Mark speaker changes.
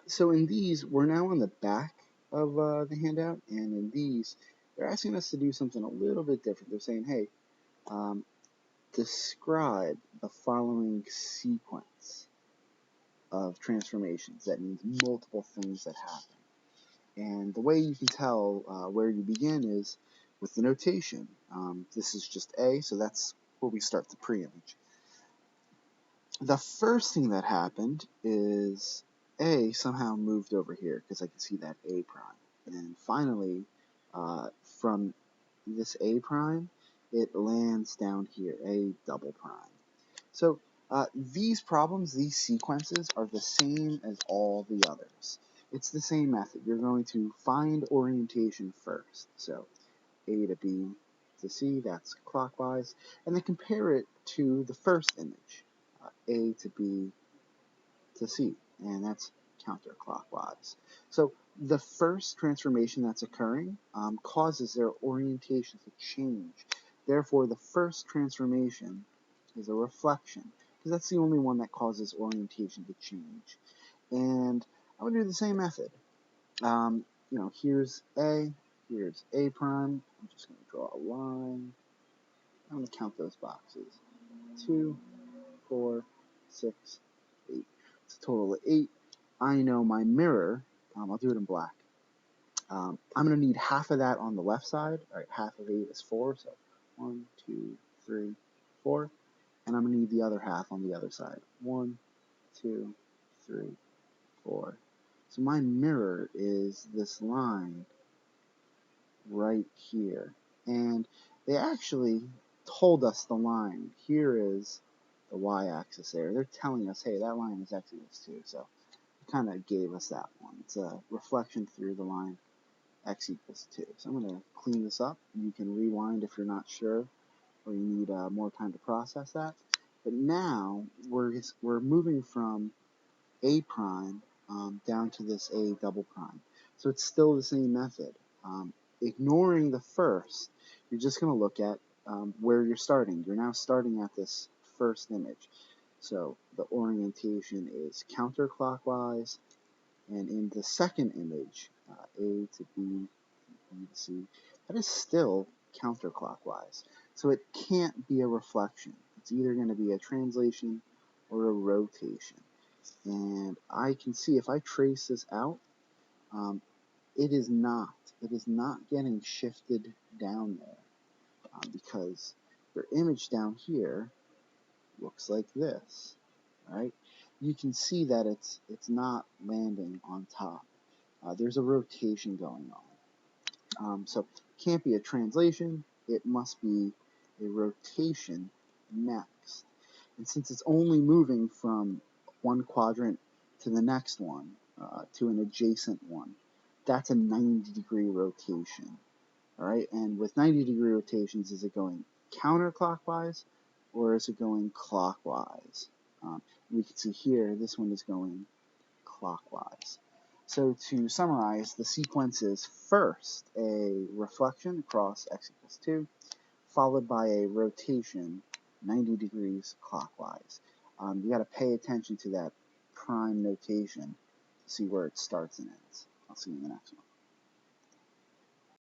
Speaker 1: So in these, we're now on the back of the handout, and in these, they're asking us to do something a little bit different. They're saying, hey, um, describe the following sequence of transformations. That means multiple things that happen. And the way you can tell where you begin is with the notation. This is just A, so that's where we start the pre-image. The first thing that happened is A somehow moved over here because I can see that A prime. And finally, from this A prime, it lands down here, A double prime. So these problems, these sequences, are the same as all the others. It's the same method. You're going to find orientation first. So A to B to C, that's clockwise, and then compare it to the first image, A to B to C, and that's counterclockwise. So the first transformation that's occurring causes their orientation to change. Therefore, the first transformation is a reflection, because that's the only one that causes orientation to change. And I'm going to do the same method. Here's A, here's A prime. I'm just going to draw a line. I'm going to count those boxes. 2, 4, 6, 8. It's a total of 8. I know my mirror. I'll do it in black. I'm going to need half of that on the left side. All right, half of 8 is 4, so 1, 2, 3, 4. And I'm going to need the other half on the other side. 1, 2, 3, 4. So my mirror is this line right here. And they actually told us the line. Here is the y-axis there. They're telling us, hey, that line is x equals 2. So it kind of gave us that one. It's a reflection through the line x equals 2. So I'm going to clean this up. You can rewind if you're not sure or you need more time to process that. But now we're moving from A prime down to this A double prime. So it's still the same method. Ignoring the first, you're just going to look at where you're starting. You're now starting at this first image. So the orientation is counterclockwise, and in the second image, A to B, B to C, that is still counterclockwise. So it can't be a reflection. It's either going to be a translation or a rotation. And I can see if I trace this out, it is not getting shifted down there because your image down here looks like this, right? You can see that it's not landing on top. There's a rotation going on. So it can't be a translation. It must be a rotation next. And since it's only moving from one quadrant to the next one, to an adjacent one, that's a 90-degree rotation. All right, and with 90-degree rotations, is it going counterclockwise or is it going clockwise? We can see here, this one is going clockwise. So to summarize, the sequence is first a reflection across x equals 2, followed by a rotation 90 degrees clockwise. You got to pay attention to that prime notation to see where it starts and ends. I'll see you in the next one.